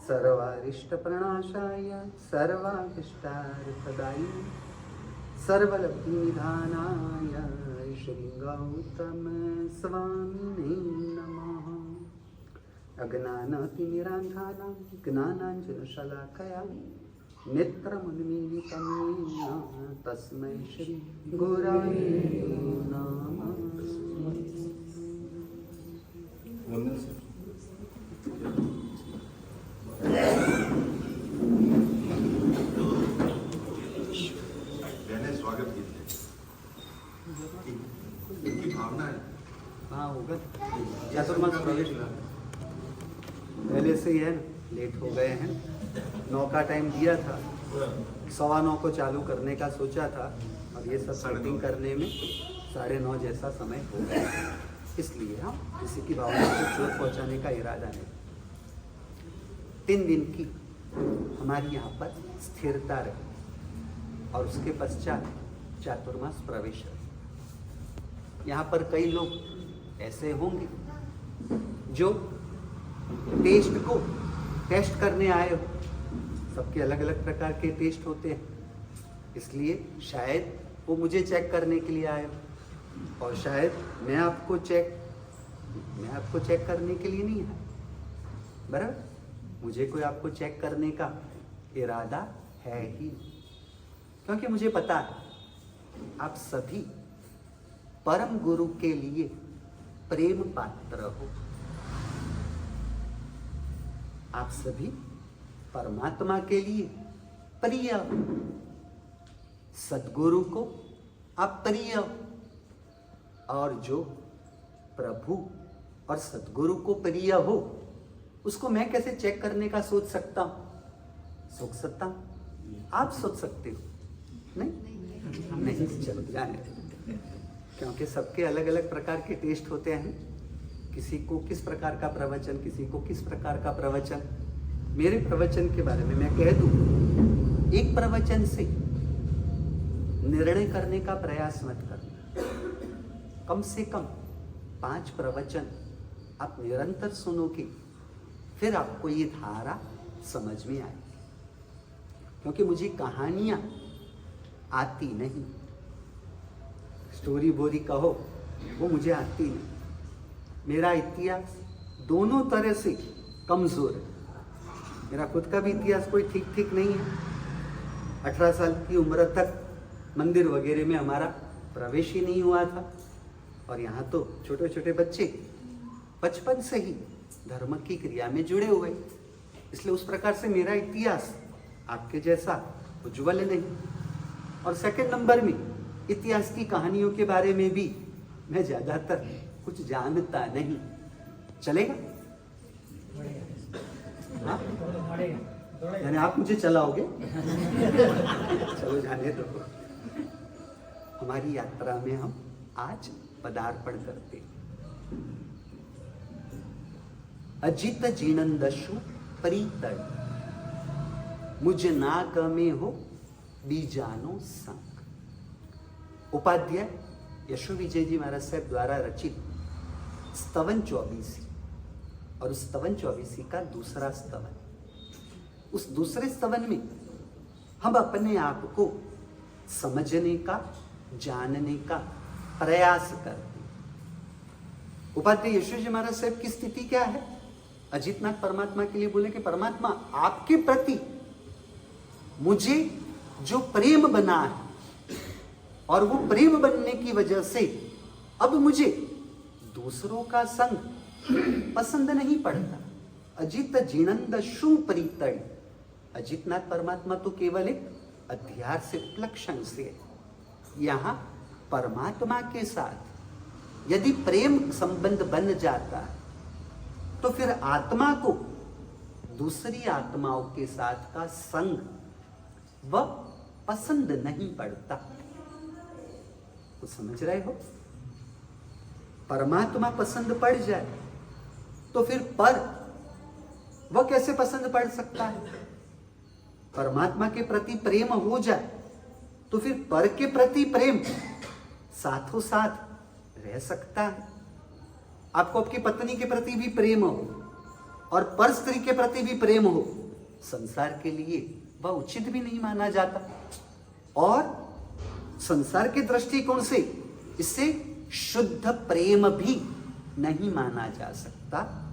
सर्वारिष्टप्रणाशाय सर्वाभीष्टार्थदायिने सर्वलब्धिनिधानाय श्री गौतम स्वामिने नमः। अज्ञानतिमिरान्धानां ज्ञानाञ्जनशलाकया नेत्रमुन्मीलितं येन तस्मै श्री गुरवे नमः। स्वागत की भावना है। हाँ होगा। चातुर्मास प्रवेश पहले से ही है, लेट हो गए हैं। 9 का टाइम दिया था, 9:15 को चालू करने का सोचा था, अब ये सब सेटिंग करने में 9:30 जैसा समय हो गया, इसलिए हम किसी की भावना को चोट पहुँचाने का इरादा नहीं। 3 दिन की हमारी यहाँ पर स्थिरता रही और उसके पश्चात चातुर्मास प्रवेश रही। यहाँ पर कई लोग ऐसे होंगे जो टेस्ट करने आए हो। सबके अलग अलग प्रकार के टेस्ट होते हैं, इसलिए शायद वो मुझे चेक करने के लिए आए हो और शायद मैं आपको चेक करने के लिए नहीं आया। बराबर, मुझे कोई आपको चेक करने का इरादा है ही, क्योंकि मुझे पता है आप सभी परम गुरु के लिए प्रेम पात्र हो। आप सभी परमात्मा के लिए प्रिय हो, सद्गुरु को आप प्रिय हो, और जो प्रभु और सद्गुरु को प्रिय हो उसको मैं कैसे चेक करने का सोच सकता हूं? आप सोच सकते हो? नहीं, चलो जाने, क्योंकि सबके अलग अलग प्रकार के टेस्ट होते हैं। किसी को किस प्रकार का प्रवचन, किसी को किस प्रकार का प्रवचन। मेरे प्रवचन के बारे में मैं कह दूं, एक प्रवचन से निर्णय करने का प्रयास मत करना। कम से कम 5 प्रवचन आप निरंतर सुनोगे, फिर आपको ये धारा समझ में आएगी। क्योंकि मुझे कहानियां आती नहीं, स्टोरी बोरी कहो वो मुझे आती नहीं। मेरा इतिहास दोनों तरह से कमजोर है। मेरा खुद का भी इतिहास कोई ठीक नहीं है। 18 साल की उम्र तक मंदिर वगैरह में हमारा प्रवेश ही नहीं हुआ था, और यहाँ तो छोटे छोटे बच्चे बचपन से ही धर्म की क्रिया में जुड़े हुए, इसलिए उस प्रकार से मेरा इतिहास आपके जैसा उज्ज्वल नहीं। और सेकंड नंबर में इतिहास की कहानियों के बारे में भी मैं ज्यादातर कुछ जानता नहीं। चलेगा? हाँ? यानी आप मुझे चलाओगे? चलो जाने दो। हमारी यात्रा में हम आज पदार्पण करते। अजित जीनंदशु परितड़, मुझ ना गमे हो बीजानो संग। उपाध्याय यशो विजय जी महाराज साहब द्वारा रचित स्तवन 24, और उस स्तवन 24 का दूसरा स्तवन। उस दूसरे स्तवन में हम अपने आप को समझने का, जानने का प्रयास करते। उपाध्याय यशो जी महाराज साहब की स्थिति क्या है? अजितनाथ परमात्मा के लिए बोले कि परमात्मा आपके प्रति मुझे जो प्रेम बना है, और वो प्रेम बनने की वजह से अब मुझे दूसरों का संग पसंद नहीं पड़ता। अजित जीनंद शु परितड़। अजितनाथ परमात्मा तो केवल एक अध्यास से उपलक्षण से है। यहाँ परमात्मा के साथ यदि प्रेम संबंध बन जाता है तो फिर आत्मा को दूसरी आत्माओं के साथ का संग वह पसंद नहीं पड़ता। तो समझ रहे हो? परमात्मा पसंद पड़ जाए तो फिर पर वह कैसे पसंद पड़ सकता है? परमात्मा के प्रति प्रेम हो जाए तो फिर पर के प्रति प्रेम साथों साथ रह सकता है। आपको आपकी पत्नी के प्रति भी प्रेम हो और पर स्त्री के प्रति भी प्रेम हो, संसार के लिए वह उचित भी नहीं माना जाता। और संसार के दृष्टिकोण से इसे शुद्ध प्रेम भी नहीं माना जा सकता।